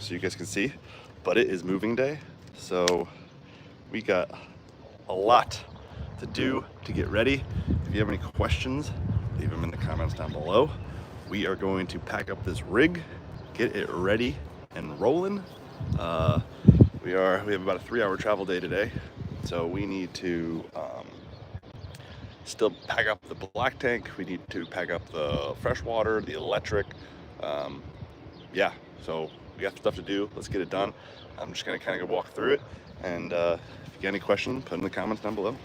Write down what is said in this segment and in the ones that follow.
so you guys can see, but it is moving day. So we got a lot to do to get ready. If you have any questions, leave them in the comments down below. We are going to pack up this rig, get it ready and rolling. We have about a 3-hour travel day today, so we need to still pack up the black tank. We need to pack up the fresh water, the electric. Yeah, so we got stuff to do. Let's get it done. I'm just gonna kind of go walk through it, and if you got any questions, put in the comments down below.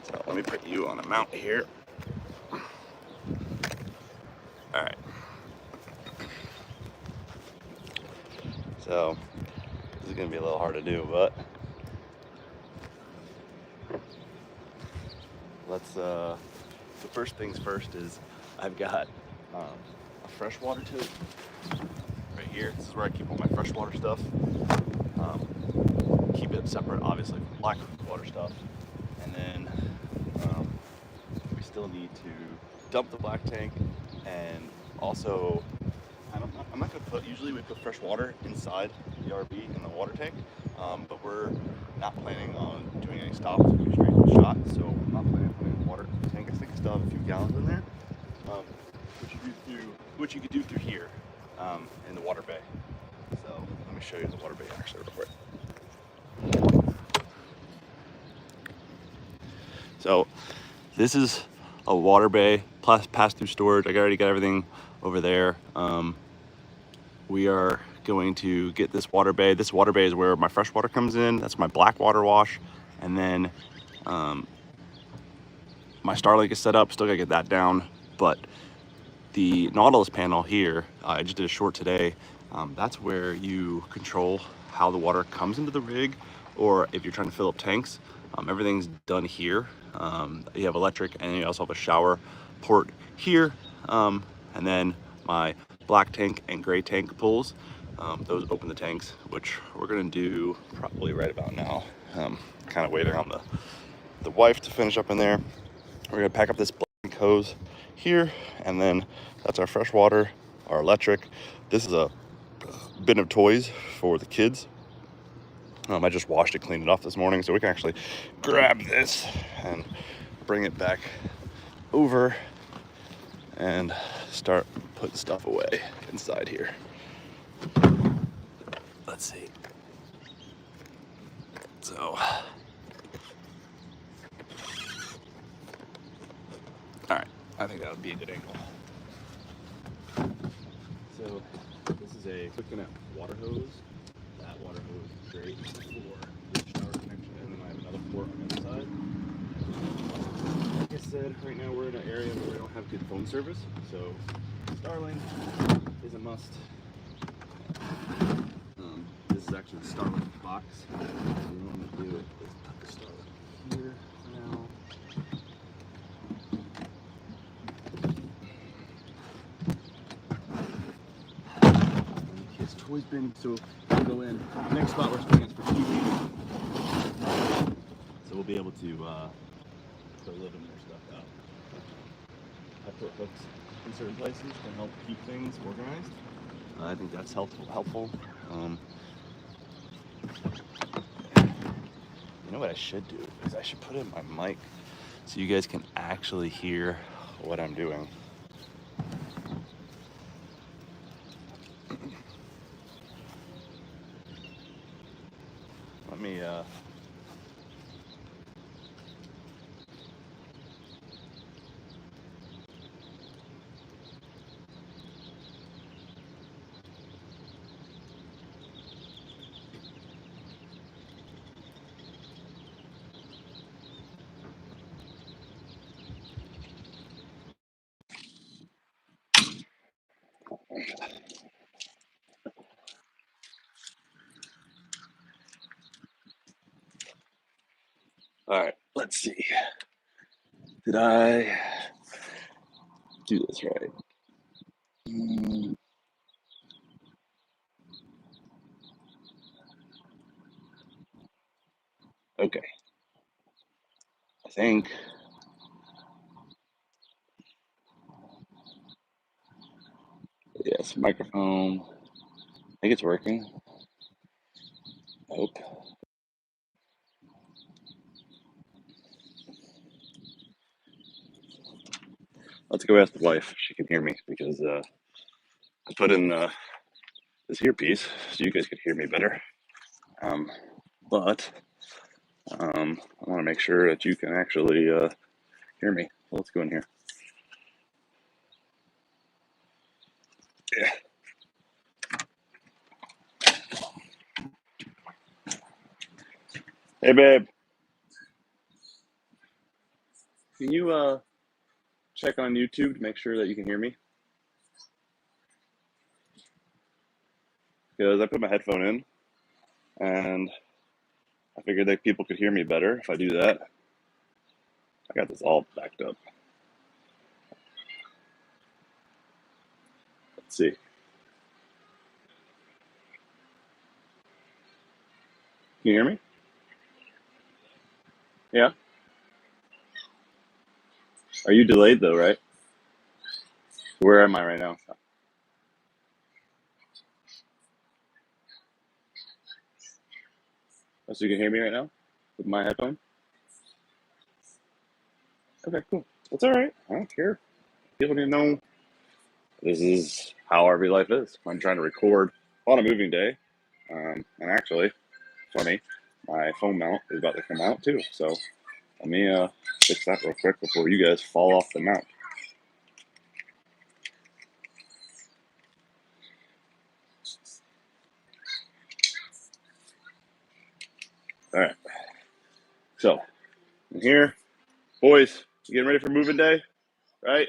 So let me put you on a mount here. All right. So this is gonna be a little hard to do, but let's. The first things first is I've got a freshwater tote right here. This is where I keep all my freshwater stuff. Keep it separate, obviously, from black water stuff. And then we still need to dump the black tank, and also I'm not gonna put. Usually we put fresh water inside the RV in the water tank, but we're not planning on doing any stops. We're going straight to the shot, so I'm not planning on putting water in the tank. I think I still have a few gallons in there, which you could do through here in the water bay. So let me show you the water bay actually real quick. So this is a water bay plus pass-through storage. I already got everything over there. We are going to get this water bay. This water bay is where my fresh water comes in. That's my black water wash. And then my Starlink is set up. Still gotta get that down. But the Nautilus panel here, I just did a short today. That's where you control how the water comes into the rig, or if you're trying to fill up tanks. Everything's done here. You have electric, and you also have a shower port here. And then my black tank and gray tank pulls. Those open the tanks, which we're gonna do probably right about now. Kind of waiting on the wife to finish up in there. We're gonna pack up this black hose here, and then that's our fresh water, our electric. This is a bin of toys for the kids. I just washed it, cleaned it off this morning, so we can actually grab this and bring it back over and start putting stuff away inside here. Let's see. So, all right, I think that would be a good angle. So this is a quick connect water hose. That water hose is great for the shower connection, and then I have another port on the other side. Like I said, right now we're in an area where we don't have good phone service, so Starlink is a must. This is actually the Starlink box. What we want to do is put the Starlink here now. His toys bin, so we'll go in. The next spot we're storing is for TV. So we'll be able to put a little bit more stuff out. I put hooks in certain places to help keep things organized. I think that's helpful. You know what I should do is I should put in my mic so you guys can actually hear what I'm doing. Let me all right, let's see. Did I do this right? Okay. I think Yes, microphone. I think it's working. I hope. Let's go ask the wife if she can hear me, because I put in this earpiece so you guys could hear me better. But I want to make sure that you can actually hear me. So let's go in here. Yeah. Hey, babe. Can you check on YouTube to make sure that you can hear me? Because I put my headphone in, and I figured that people could hear me better if I do that. I got this all backed up. Let's see. Can you hear me? Yeah. Are you delayed though, right? Where am I right now? Oh, so you can hear me right now with my headphone? Okay, cool. That's all right. I don't care. People need to know this is how RV life is. I'm trying to record on a moving day. And actually, funny, my phone mount is about to come out too. So let me fix that real quick before you guys fall off the mount. All right. So I'm here. Boys, you getting ready for moving day? Right?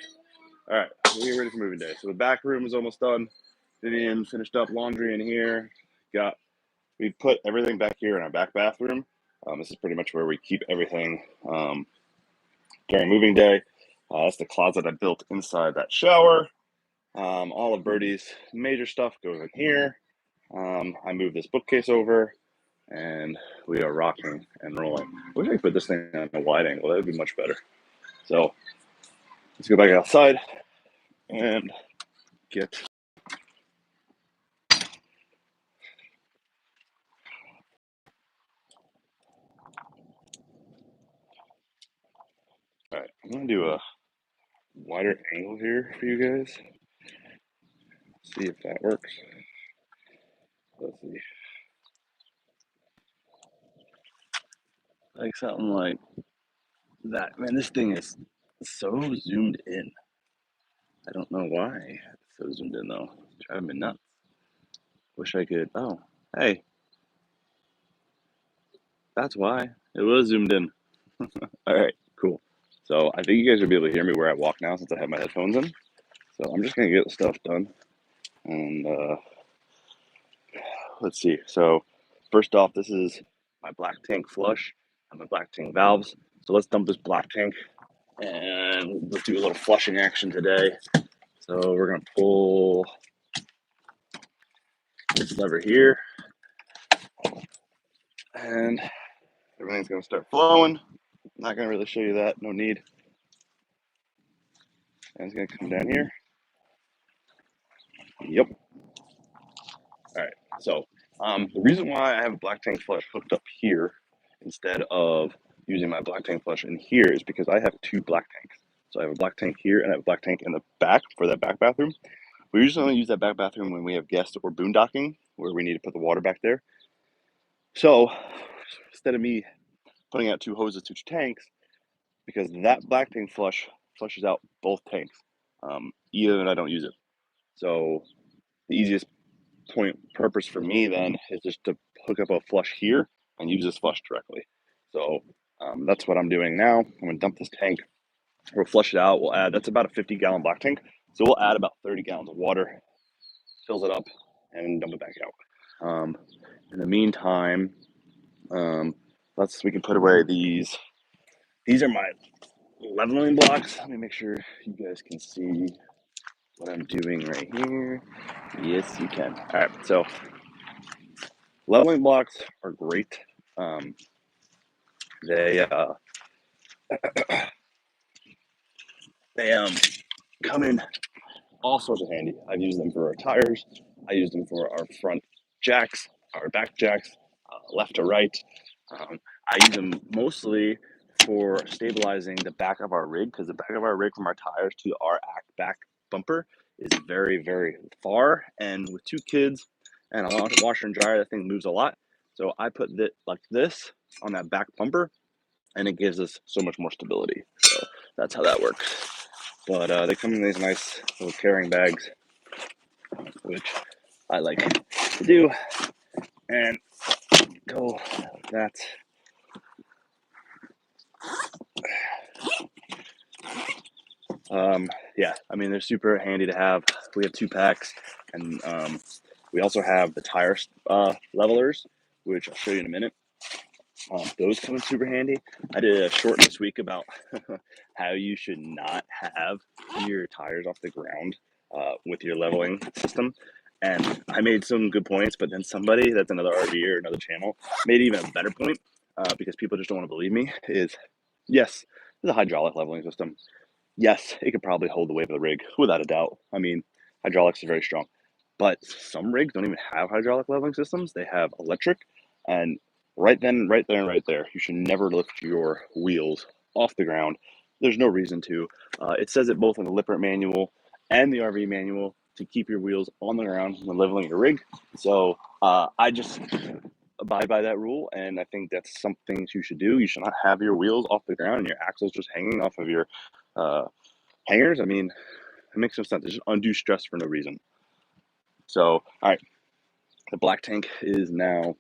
All right. We're getting ready for moving day. So the back room is almost done. Vivian finished up laundry in here. We put everything back here in our back bathroom. This is pretty much where we keep everything during moving day. That's the closet I built inside that shower. All of Birdie's major stuff goes in here. I moved this bookcase over, and we are rocking and rolling. I wish I could put this thing on a wide angle. That would be much better. So let's go back outside and get. All right, I'm gonna do a wider angle here for you guys. See if that works. Let's see. Like something like that. Man, this thing is so zoomed in. I don't know why it's so zoomed in though. It's driving me nuts. Wish I could. Oh, hey, that's why it was zoomed in. All right, cool. So I think you guys will be able to hear me where I walk now since I have my headphones in. So I'm just gonna get the stuff done, and let's see. So first off, this is my black tank flush and my black tank valves. So let's dump this black tank, and let's do a little flushing action today. So we're gonna pull this lever here, and everything's gonna start flowing. I'm not gonna really show you that, no need. And it's gonna come down here. Yep. All right. So the reason why I have a black tank flush hooked up here instead of using my black tank flush in here is because I have two black tanks. So I have a black tank here and I have a black tank in the back for that back bathroom. We usually only use that back bathroom when we have guests or boondocking where we need to put the water back there. So instead of me putting out two hoses to two tanks, because that black tank flushes out both tanks, even if I don't use it. So the easiest purpose for me then is just to hook up a flush here and use this flush directly. So that's what I'm doing now. I'm gonna dump this tank. We'll flush it out. We'll add, that's about a 50-gallon black tank. So we'll add about 30 gallons of water, fills it up, and dump it back out. In the meantime, we can put away these. These are my leveling blocks. Let me make sure you guys can see what I'm doing right here. Yes, you can. All right, so leveling blocks are great. They they come in all sorts of handy. I've used them for our tires. I use them for our front jacks, our back jacks, left to right. I use them mostly for stabilizing the back of our rig, because the back of our rig from our tires to our back bumper is very, very far. And with 2 kids and a washer and dryer, that thing moves a lot. So I put it like this on that back bumper, and it gives us so much more stability. So that's how that works. But they come in these nice little carrying bags, which I like to do, and go that. Yeah, I mean, they're super handy to have. We have 2 packs, and we also have the tire levelers, which I'll show you in a minute. Those come in super handy. I did a short this week about how you should not have your tires off the ground with your leveling system. And I made some good points, but then somebody that's another RV or another channel made even a better point, because people just don't want to believe me, is yes, there's a hydraulic leveling system. Yes, it could probably hold the weight of the rig, without a doubt. I mean, hydraulics are very strong. But some rigs don't even have hydraulic leveling systems. They have electric. And right then, right there, and right there, you should never lift your wheels off the ground. There's no reason to. It says it both in the Lippert manual and the RV manual to keep your wheels on the ground when leveling your rig. So I just abide by that rule, and I think that's something you should do. You should not have your wheels off the ground and your axles just hanging off of your hangers. I mean, it makes no sense. It's just undue stress for no reason. So, all right, the black tank is now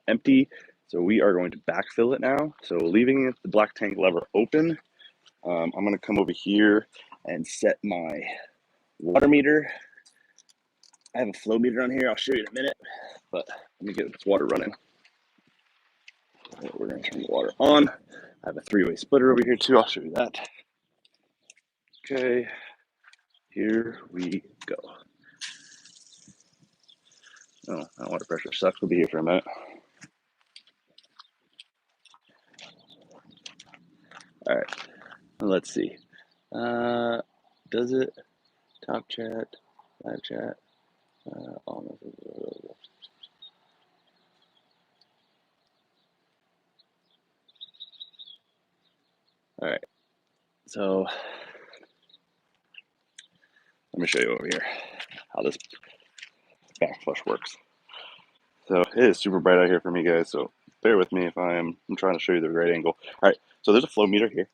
empty, so we are going to backfill it now. So leaving the black tank lever open, I'm going to come over here and set my water meter. I have a flow meter on here. I'll show you in a minute, but let me get this water running. We're going to turn the water on. I have a 3-way splitter over here too. I'll show you that. Okay, here we go. Oh, that water pressure sucks. We'll be here for a minute. All right, let's see. Does it? Top chat, live chat. All right, so let me show you over here how this back flush works. So it is super bright out here for me, guys, so bear with me if I'm trying to show you the right angle. All right, so there's a flow meter here.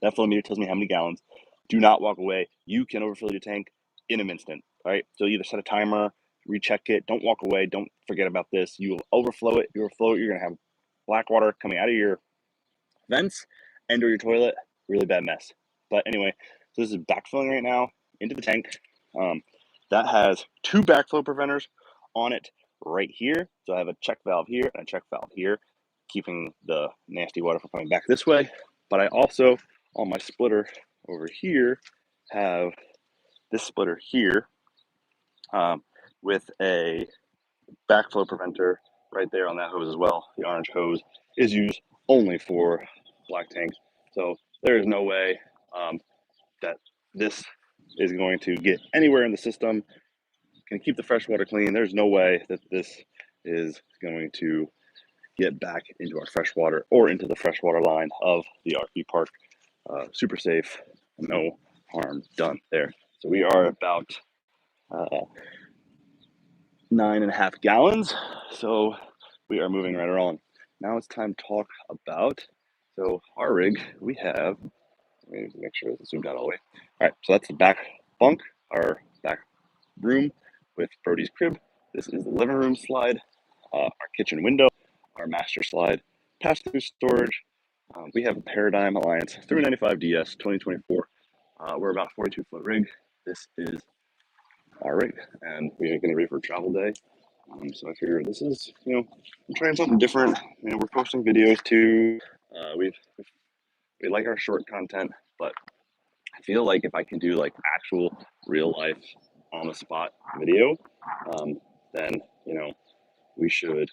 That flow meter tells me how many gallons. Do not walk away. You can overfill your tank in an instant. All right, so either set a timer, recheck it. Don't walk away. Don't forget about this. You will overflow it. You overflow it. You're gonna have black water coming out of your vents and or your toilet. Really bad mess. But anyway, so this is backfilling right now into the tank. That has 2 backflow preventers on it right here. So I have a check valve here and a check valve here, keeping the nasty water from coming back this way. But I also, on my splitter over here, have this splitter here with a backflow preventer right there on that hose as well. The orange hose is used only for black tanks. So there is no way that this is going to get anywhere in the system. Can keep the fresh water clean. There's no way that this is going to get back into our freshwater or into the freshwater line of the RV park. Super safe, no harm done there. So we are about 9.5 gallons. So we are moving right along. Now it's time to talk about, so our rig, we have, let me make sure it's zoomed out all the way. All right, so that's the back bunk, our back room with Brody's crib. This is the living room slide, our kitchen window, our master slide, pass-through storage. We have a Paradigm Alliance 395DS 2024. We're about a 42-foot rig. This is our rig, and we are getting ready for travel day. So I figured this is, I'm trying something different. We're posting videos too. We like our short content, but I feel like if I can do like actual real life on the spot video, then we should.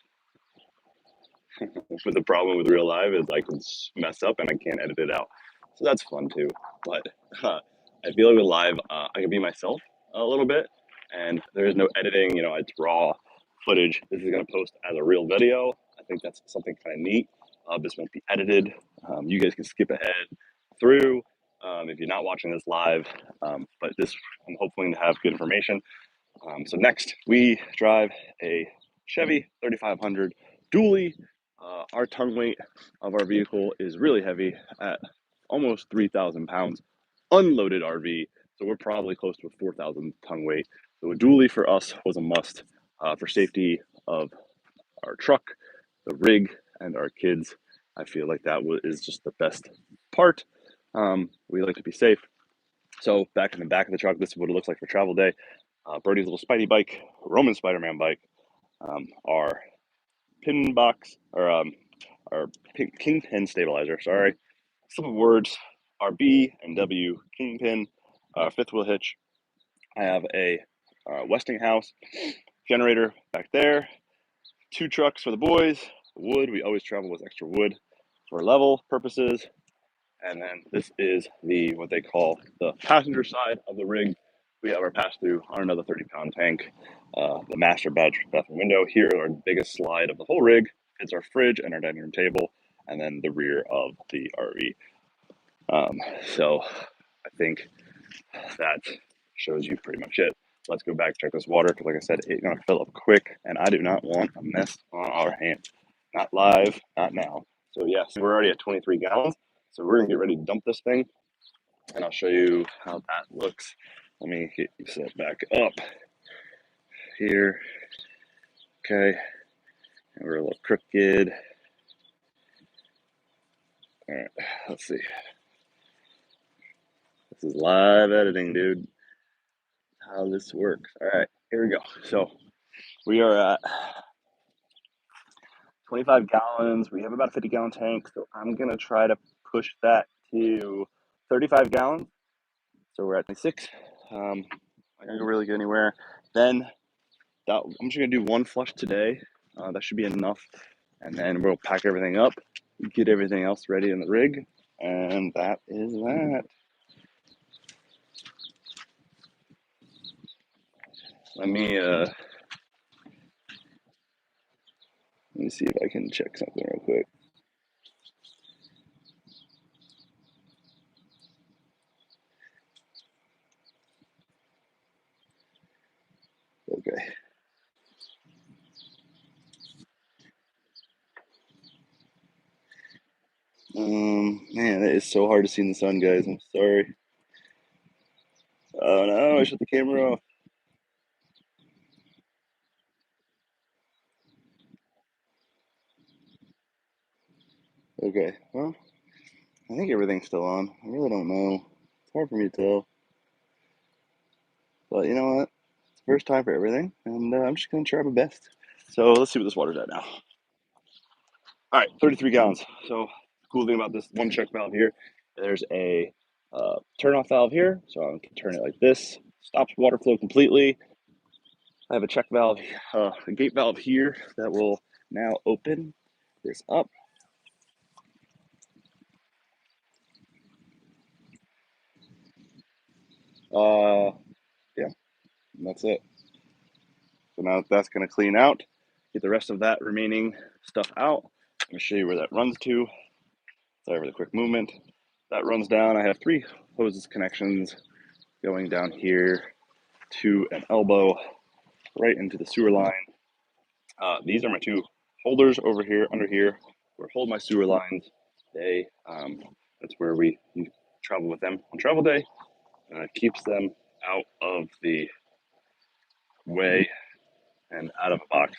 But the problem with real life is I can mess up and I can't edit it out, so that's fun too. But I feel like with live, I can be myself a little bit, and there is no editing. You know, it's raw footage. This is going to post as a real video. I think that's something kind of neat. This won't be edited. You guys can skip ahead through if you're not watching this live. But this, I'm hoping to have good information. So next, we drive a Chevy 3500 dually. Our tongue weight of our vehicle is really heavy at almost 3,000 pounds, unloaded RV. So we're probably close to a 4,000 tongue weight. So a dually for us was a must for safety of our truck, the rig, and our kids. I feel like that is just the best part. We like to be safe. So back in the back of the truck, this is what it looks like for travel day. Birdie's little Spidey bike, Roman Spider-Man bike, our pin box, or our kingpin stabilizer, sorry. Some words, our B and W kingpin, fifth wheel hitch. I have a Westinghouse generator back there, 2 trucks for the boys, wood, we always travel with extra wood for level purposes. And then this is what they call the passenger side of the rig. We have our pass-through on another 30-pound tank. The master bathroom window here, our biggest slide of the whole rig. It's our fridge and our dining room table, and then the rear of the RV. So I think that shows you pretty much it. Let's go back, check this water, because like I said, it's gonna fill up quick, and I do not want a mess on our hands. Not live, not now. So yes, we're already at 23 gallons. So we're gonna get ready to dump this thing, and I'll show you how that looks. Let me get you set back up here. Okay, and we're a little crooked. All right, let's see. This is live editing, dude. How this works. All right, here we go. So we are at 25 gallons. We have about a 50-gallon tank, so I'm gonna try to push that to 35 gallons. So we're at 26. I'm not gonna really get anywhere. Then I'm just gonna do 1 flush today. That should be enough, and then we'll pack everything up, get everything else ready in the rig, and that is that. Let me see if I can check something real quick. Okay. Man, it is so hard to see in the sun, guys. I'm sorry. Oh no, I shut the camera off. Okay, well, I think everything's still on. I really don't know. It's hard for me to tell. But you know what? It's the first time for everything, and I'm just gonna try my best. So let's see what this water's at now. All right, 33 gallons. So the cool thing about this one check valve here, there's a turn off valve here. So I can turn it like this, stops water flow completely. I have a check valve, a gate valve here that will now open this up. Yeah, that's it. So now that's gonna clean out, get the rest of that remaining stuff out. I'm gonna show you where that runs to. Sorry for the quick movement. That runs down. I have 3 hoses connections going down here to an elbow right into the sewer line. These are my 2 holders over here, under here, where I hold my sewer lines. That's where we travel with them on travel day. It keeps them out of the way and out of a box.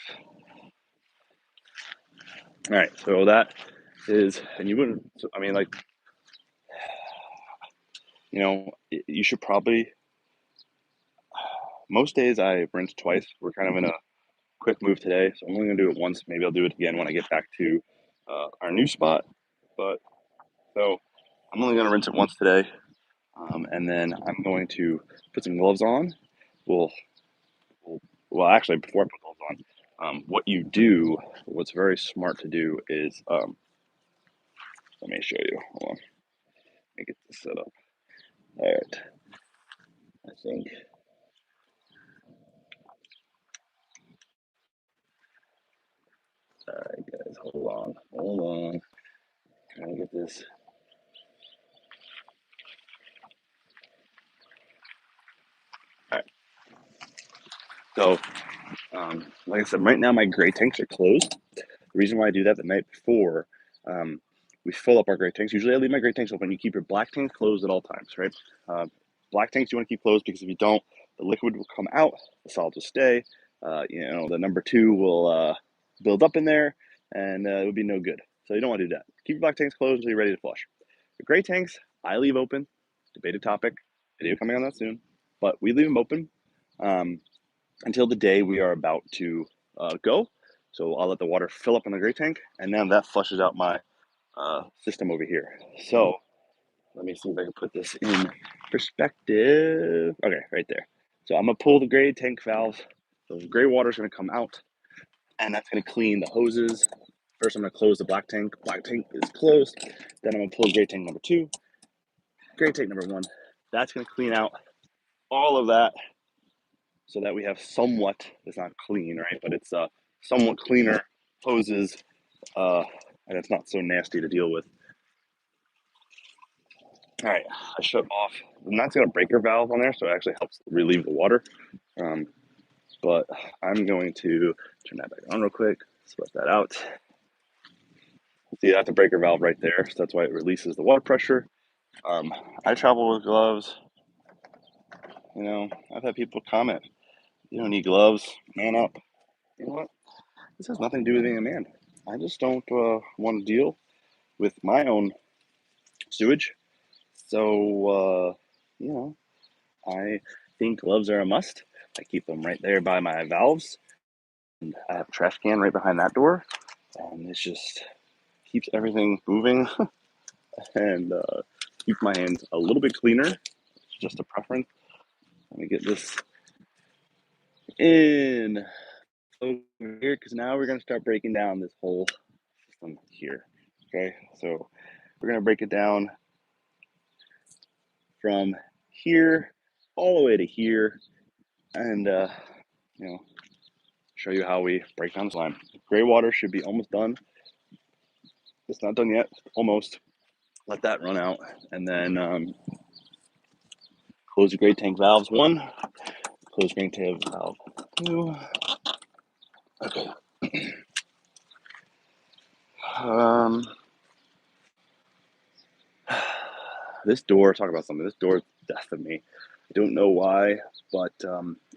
All right, so that is, and you wouldn't, I mean, like, you know, you should probably, most days I rinse twice. We're kind of in a quick move today, so I'm only gonna do it once. Maybe I'll do it again when I get back to our new spot. But so I'm only gonna rinse it once today, and then I'm going to put some gloves on. We'll, well, actually, before I put gloves on, what you do, what's very smart to do is, let me show you. Hold on, let me get this set up. All right. I think. All right, guys, hold on. Trying to get this. All right. So, like I said, right now my gray tanks are closed. The reason why I do that the night before, we fill up our gray tanks. Usually I leave my gray tanks open. You keep your black tanks closed at all times, right? Black tanks you want to keep closed because if you don't, the liquid will come out, the solids will stay. The number two will build up in there, and it would be no good. So you don't want to do that. Keep your black tanks closed until you're ready to flush. The gray tanks, I leave open. Debated topic. Video coming on that soon. But we leave them open until the day we are about to go. So I'll let the water fill up in the gray tank, and then that flushes out my system over here. So let me see if I can put this in perspective. Okay, right there. So I'm gonna pull the gray tank valve. So the gray water is gonna come out, and that's gonna clean the hoses. First, I'm gonna close the black tank. Black tank is closed. Then I'm gonna pull gray tank number two, gray tank number one. That's gonna clean out all of that, so that we have somewhat. It's not clean, right? But it's somewhat cleaner hoses, and it's not so nasty to deal with. All right, I shut off. I'm not going to breaker valve on there, so it actually helps relieve the water. But I'm going to turn that back on real quick, sweat that out. See, that's a breaker valve right there, so that's why it releases the water pressure. I travel with gloves. You know, I've had people comment, you don't need gloves, man up. You know what? This has nothing to do with being a man. I just don't want to deal with my own sewage. So, I think gloves are a must. I keep them right there by my valves. And I have a trash can right behind that door. And it just keeps everything moving and keeps my hands a little bit cleaner. It's just a preference. Let me get this in over here because now we're going to start breaking down this whole system here. Okay, so we're going to break it down from here all the way to here and show you how we break down the slime. Gray water should be almost done. It's not done yet, almost. Let that run out and then close the gray tank valves one, close gray tank valve two. Okay. This door, talk about something. This door is death of me. I don't know why, but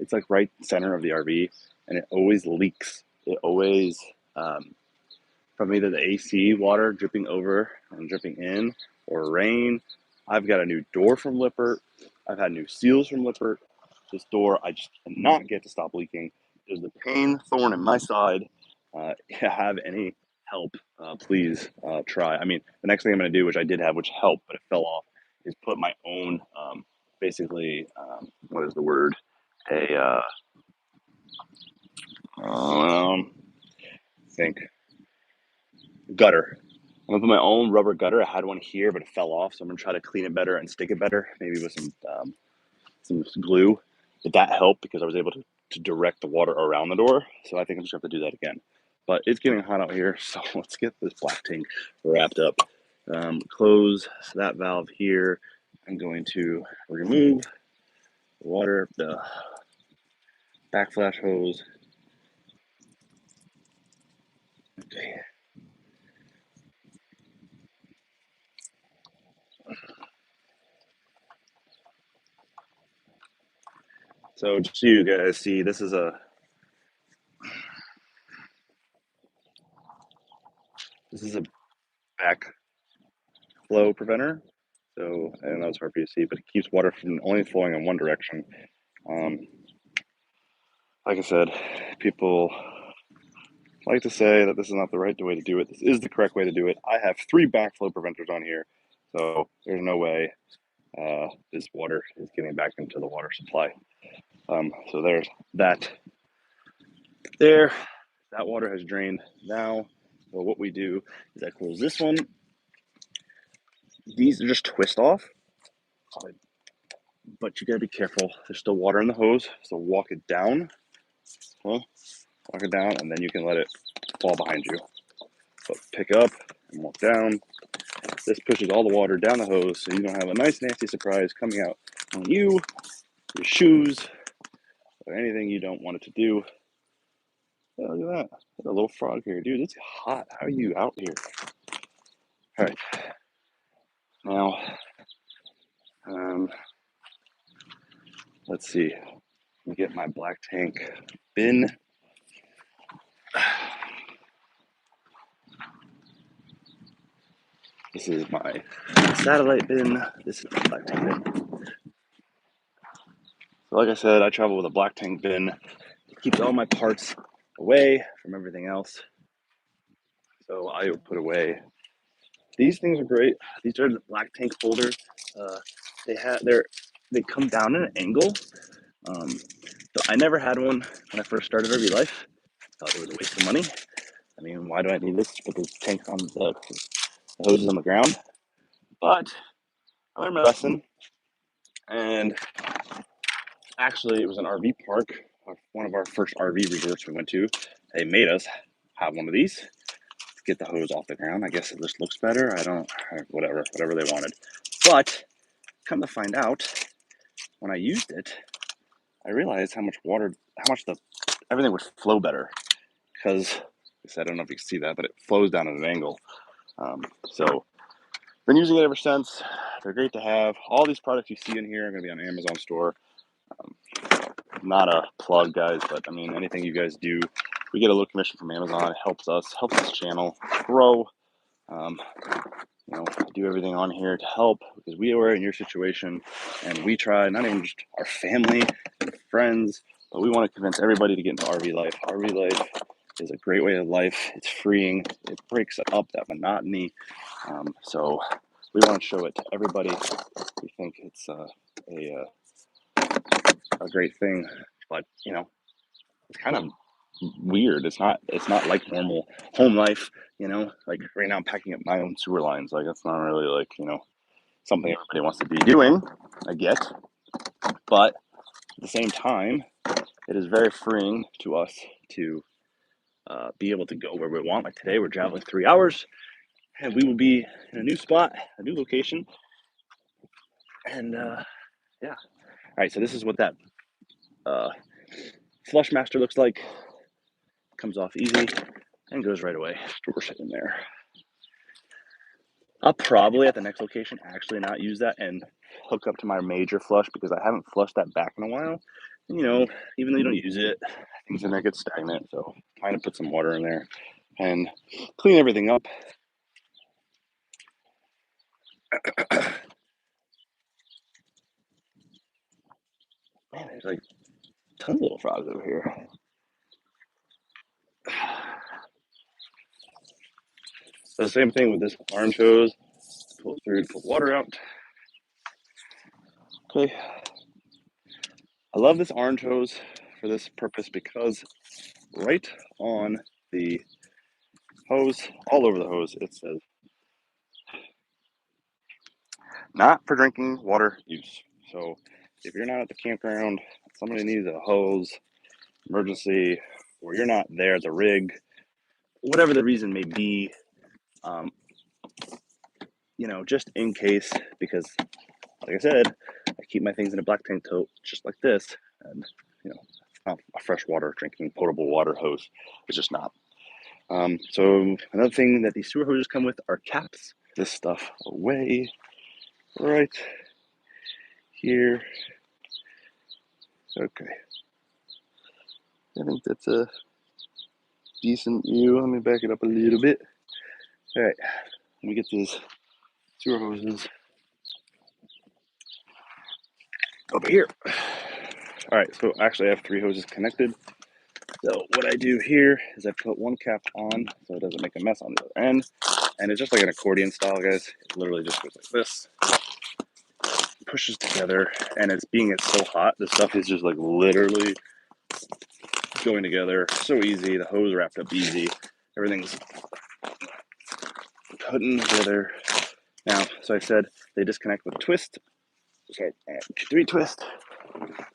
it's like right center of the RV, and it always leaks. It always, from either the AC water dripping over and dripping in, or rain. I've got a new door from Lippert. I've had new seals from Lippert. This door, I just cannot get to stop leaking. There's the pain thorn in my side. If you have any help, please try. I mean, the next thing I'm going to do, which I did have, which helped, but it fell off, is put my own, what is the word? I think gutter. I'm gonna put my own rubber gutter. I had one here, but it fell off, so I'm gonna try to clean it better and stick it better, maybe with some glue. But that helped because I was able to direct the water around the door. So I think I'm just gonna have to do that again. But it's getting hot out here, so let's get this black tank wrapped up. Close that valve here. I'm going to remove the water, the backflash hose. Okay. So just so you guys see, this is a backflow preventer. So, and that's hard for you to see, but it keeps water from only flowing in one direction. Like I said, people like to say that this is not the right way to do it. This is the correct way to do it. I have 3 backflow preventers on here, so there's no way this water is getting back into the water supply. So there's that. There, that water has drained now. So what we do is I close this one. These are just twist off. but you gotta be careful. There's still water in the hose, so walk it down. Okay? Walk it down, and then you can let it fall behind you. So pick up and walk down. This pushes all the water down the hose, so you don't have a nice nasty surprise coming out on you, your shoes, or anything you don't want it to do. Oh, look at that. There's a little frog here. Dude, it's hot. How are you out here? All right. Now, let's see. Let me get my black tank bin. This is my satellite bin. This is my black tank bin. So like I said, I travel with a black tank bin. It keeps all my parts away from everything else. So I will put away. These things are great. These are the black tank holders. They come down at an angle. So I never had one when I first started RV life. Thought it was a waste of money. I mean, why do I need this to put the tanks on the hoses on the ground? But I learned my lesson, and actually, it was an RV park, one of our first RV resorts we went to. They made us have one of these to get the hose off the ground. I guess it just looks better. Whatever they wanted. But come to find out, when I used it, I realized how much everything would flow better. Because I don't know if you can see that, but it flows down at an angle. So been using it ever since. They're great to have. All these products you see in here are going to be on Amazon store. Not a plug, guys, but I mean, anything you guys do, we get a little commission from Amazon. It helps this channel grow. Do everything on here to help, because we are in your situation, and we try, not even just our family and friends, but we want to convince everybody to get into RV life. RV life is a great way of life. It's freeing. It breaks up that monotony. So we want to show it to everybody. We think it's a great thing, but it's kind of weird. It's not like normal home life. Like right now I'm packing up my own sewer lines. Like that's not really like something everybody wants to be doing. I get, but at the same time, it is very freeing to us to be able to go where we want. Like today, we're traveling 3 hours, and we will be in a new spot, a new location, and yeah. All right, so this is what that flush master looks like. Comes off easy and goes right away. Stores it in there. I'll probably at the next location actually not use that and hook up to my major flush, because I haven't flushed that back in a while. Even though you don't use it, things in there get stagnant. So trying to put some water in there and clean everything up. Man, there's like tons of little frogs over here. The same thing with this orange hose. Pull through to pull water out. Okay. I love this orange hose for this purpose, because right on the hose, all over the hose, it says not for drinking water use. So if you're not at the campground, somebody needs a hose, emergency, or you're not there at the rig, whatever the reason may be, just in case, because like I said, I keep my things in a black tank tote just like this, and not a freshwater drinking potable water hose. It's just not. So another thing that these sewer hoses come with are caps. This stuff away right here. Okay. I think that's a decent view. Let me back it up a little bit. All right, let me get these sewer hoses over here. All right, so actually I have 3 hoses connected. So what I do here is I put one cap on so it doesn't make a mess on the other end. And it's just like an accordion style, guys. It literally just goes like this. Pushes together, and it's so hot. This stuff is just like literally going together so easy. The hose wrapped up easy. Everything's putting together. Now, so I said they disconnect with a twist. So 3 twist,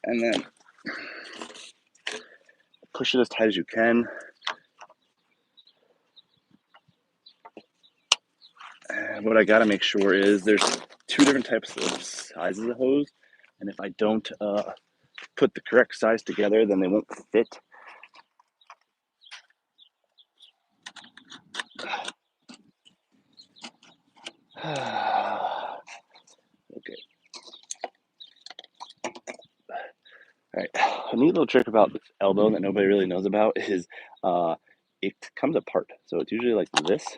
and then push it as tight as you can. And what I got to make sure is there's 2 different types of sizes of hose, and if I don't put the correct size together, then they won't fit. Okay. All right. A neat little trick about this elbow that nobody really knows about is it comes apart. So it's usually like this,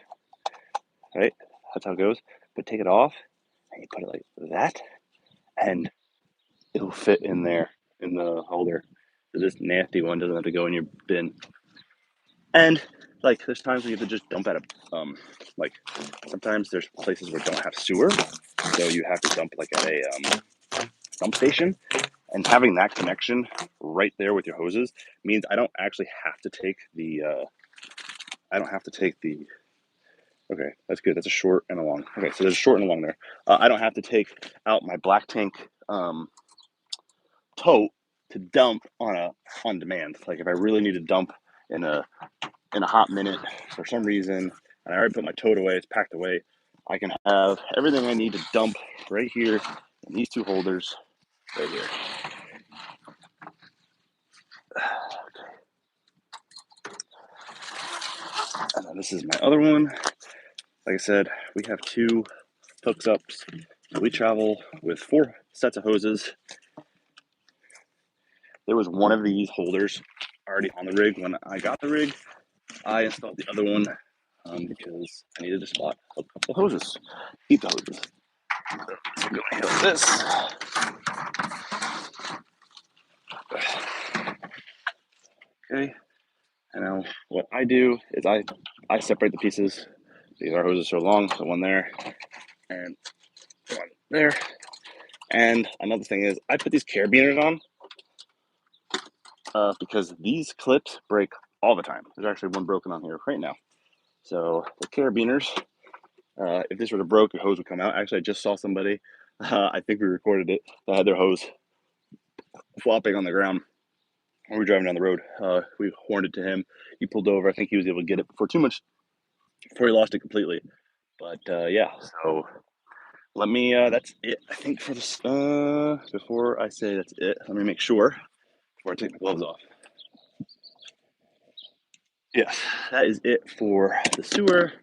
right? That's how it goes. But take it off and you put it like that, and it'll fit in there in the holder. So this nasty one doesn't have to go in your bin. And like there's times when you have to just dump at a like sometimes there's places where don't have sewer, so you have to dump like at a dump station. And having that connection right there with your hoses means I don't actually have to take the okay, that's good. That's a short and a long. Okay, so there's a short and a long there. I don't have to take out my black tank tote to dump on demand. Like if I really need to dump in a hot minute for some reason, and I already put my tote away, it's packed away, I can have everything I need to dump right here in these 2 holders right here. And then this is my other one. Like I said, we have 2 hooks-ups. So we travel with 4 sets of hoses. There was one of these holders already on the rig when I got the rig. I installed the other one because I needed a spot to hook up the hoses. Keep the hoses. So I'm going to hit this. Okay. And now what I do is I separate the pieces. These are hoses so long, so one there and one there. And another thing is I put these carabiners on because these clips break all the time. There's actually one broken on here right now. So the carabiners, if this were to broke, your hose would come out. Actually, I just saw somebody, I think we recorded it, that had their hose flopping on the ground when we were driving down the road. We horned it to him. He pulled over. I think he was able to get it before he lost it completely. But yeah, so let me, that's it, I think, for this. Before I say that's it, let me make sure before I take my gloves off. Yes, that is it for the sewer.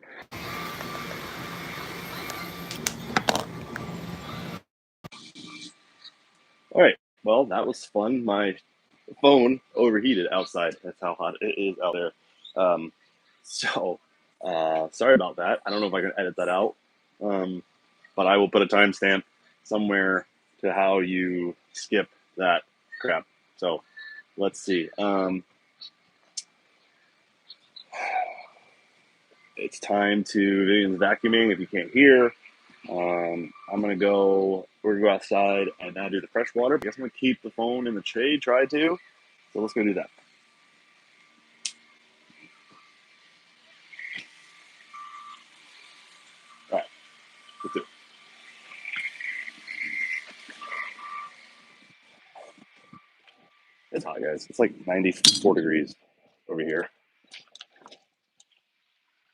All right, well, that was fun. My phone overheated outside. That's how hot it is out there. So, sorry about that. I don't know if I can edit that out, but I will put a timestamp somewhere to how you skip that crap. So, let's see. It's time to begin vacuuming if you can't hear. I'm gonna go. We're gonna go outside and now do the fresh water. I guess I'm gonna keep the phone in the shade. Try to. So let's go do that. All right, let's do it. It's hot, guys. It's like 94 degrees over here.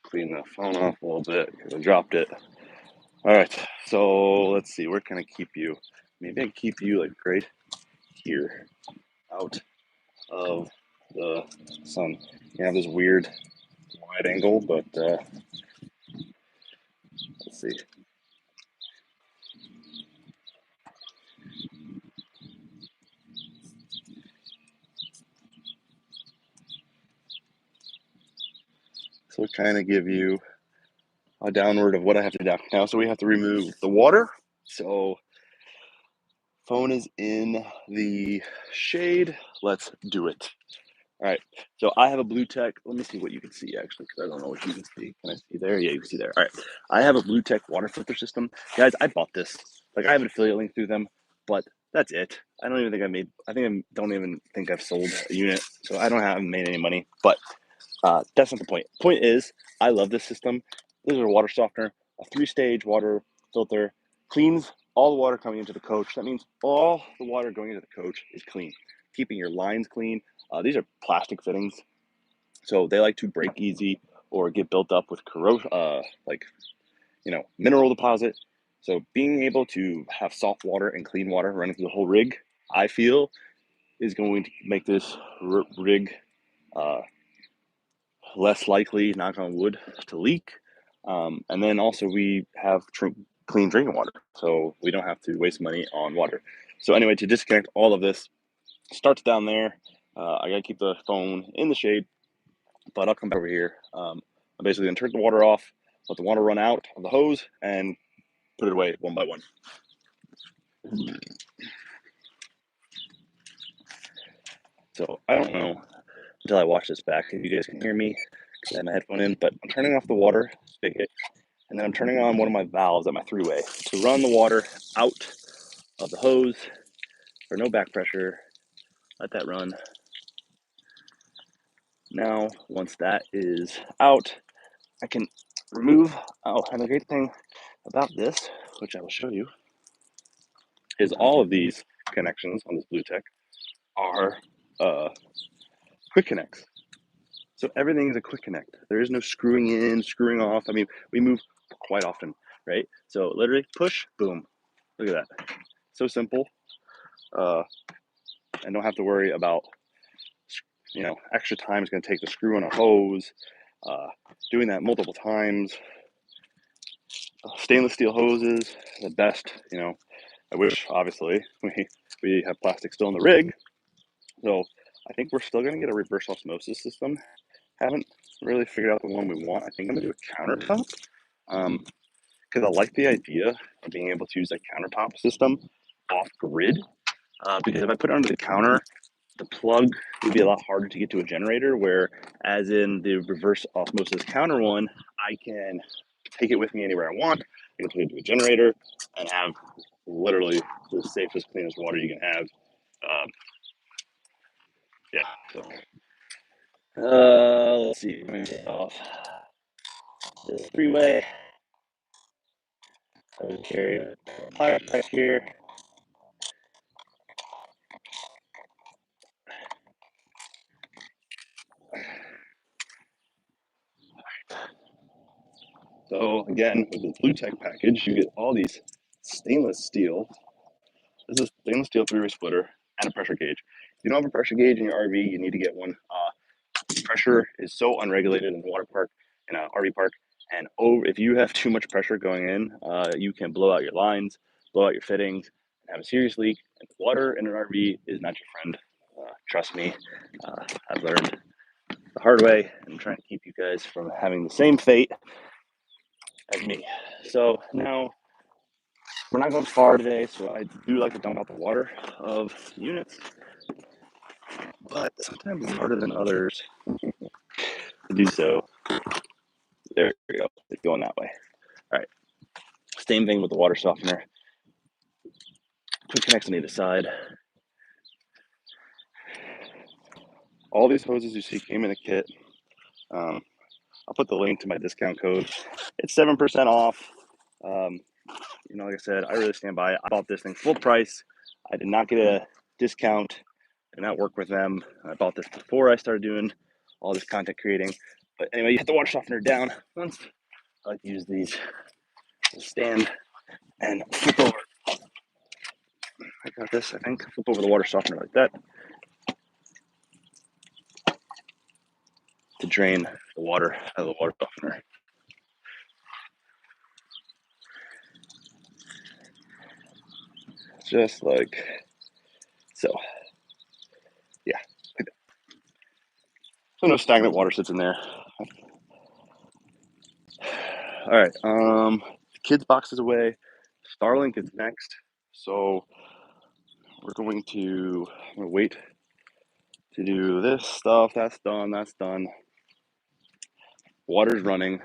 Clean the phone off a little bit because I dropped it. All right, so let's see. Where can I keep you? Maybe I can keep you like right here, out of the sun. You have this weird wide angle, but let's see. So kind of give you a downward of what I have to do now. So we have to remove the water. So phone is in the shade. Let's do it. All right. So I have a Blue Tech. Let me see what you can see actually, because I don't know what you can see. Can I see there? Yeah, you can see there. All right. I have a Blue Tech water filter system. Guys, I bought this. Like I have an affiliate link through them, but that's it. I don't even think I made, don't even think I've sold a unit. So I haven't made any money, but that's not the point. Point is, I love this system. This is a water softener, a 3-stage water filter, cleans all the water coming into the coach. That means all the water going into the coach is clean, keeping your lines clean. These are plastic fittings, so they like to break easy or get built up with corrosion, mineral deposit. So being able to have soft water and clean water running through the whole rig, I feel, is going to make this rig less likely, knock on wood, to leak. And then also we have clean drinking water, so we don't have to waste money on water. So anyway, to disconnect all of this, starts down there. I gotta keep the phone in the shade, but I'll come back over here. I'm basically gonna turn the water off, let the water run out of the hose, and put it away one by one. So I don't know until I watch this back if you guys can hear me because I have my headphone in, but I'm turning off the water spigot, and then I'm turning on one of my valves at my three-way to run the water out of the hose for no back pressure. Let that run. Now, once that is out, I can remove. Oh, and the great thing about this, which I will show you, is all of these connections on this Blue Tech are quick connects. So everything is a quick connect. There is no screwing in, screwing off. I mean, we move quite often, right? So literally push, boom. Look at that. So simple. And don't have to worry about, extra time is going to take to screw in a hose, doing that multiple times. Stainless steel hoses, the best, I wish, obviously, we have plastic still in the rig. So I think we're still going to get a reverse osmosis system. Haven't really figured out the one we want. I think I'm going to do a countertop. Because I like the idea of being able to use that countertop system off grid. Because if I put it under the counter, the plug would be a lot harder to get to a generator, where as in the reverse osmosis counter one, I can take it with me anywhere I want. I can put it into a generator and have literally the safest, cleanest water you can have. Let's see. Let me get off this three-way. I would carry a tire back here. So again, with the Blue Tech package, you get all these stainless steel. This is stainless steel three-way splitter and a pressure gauge. If you don't have a pressure gauge in your RV, you need to get one. Pressure is so unregulated in the water park, in an RV park, and if you have too much pressure going in, you can blow out your lines, blow out your fittings, and have a serious leak. And water in an RV is not your friend. Trust me, I've learned the hard way. I'm trying to keep you guys from having the same fate as me. So now we're not going far today, so I do like to dump out the water of units, but sometimes it's harder than others to do so. There we go. It's going that way. All right. Same thing with the water softener. Quick connects on either side. All these hoses you see came in a kit. I'll put the link to my discount code. It's 7% off. Like I said, I really stand by it. I bought this thing full price. I did not get a discount. I did not work with them. I bought this before I started doing all this content creating. But anyway, you have the water softener down once. I like to use these to stand and flip over. I got this, I think. Flip over the water softener like that to drain the water out of the water softener. Just like so. Yeah. So no stagnant water sits in there. All right. Kids box is away. Starlink is next. So we're going to wait to do this stuff. That's done. That's done. Water's running.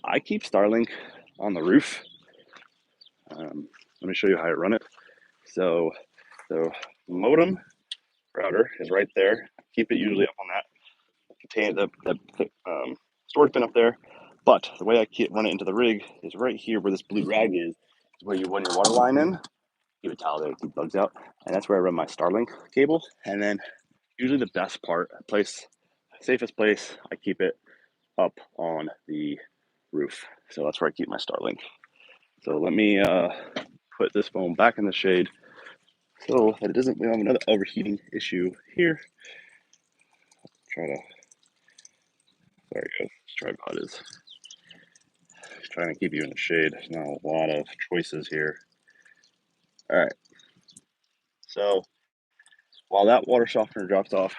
I keep Starlink on the roof. Let me show you how I run it. So the modem router is right there. Keep it usually up on that storage bin up there. But the way I run it into the rig is right here where this blue rag is. where you run your water line in. Keep a towel there to keep bugs out. And that's where I run my Starlink cable. And then usually the best safest place, I keep it up on the roof. So that's where I keep my Starlink. So let me put this foam back in the shade so that it doesn't, we have another overheating issue here. Try to, there you go, this tripod is trying to keep you in the shade. There's not a lot of choices here. All right, so while that water softener drops off,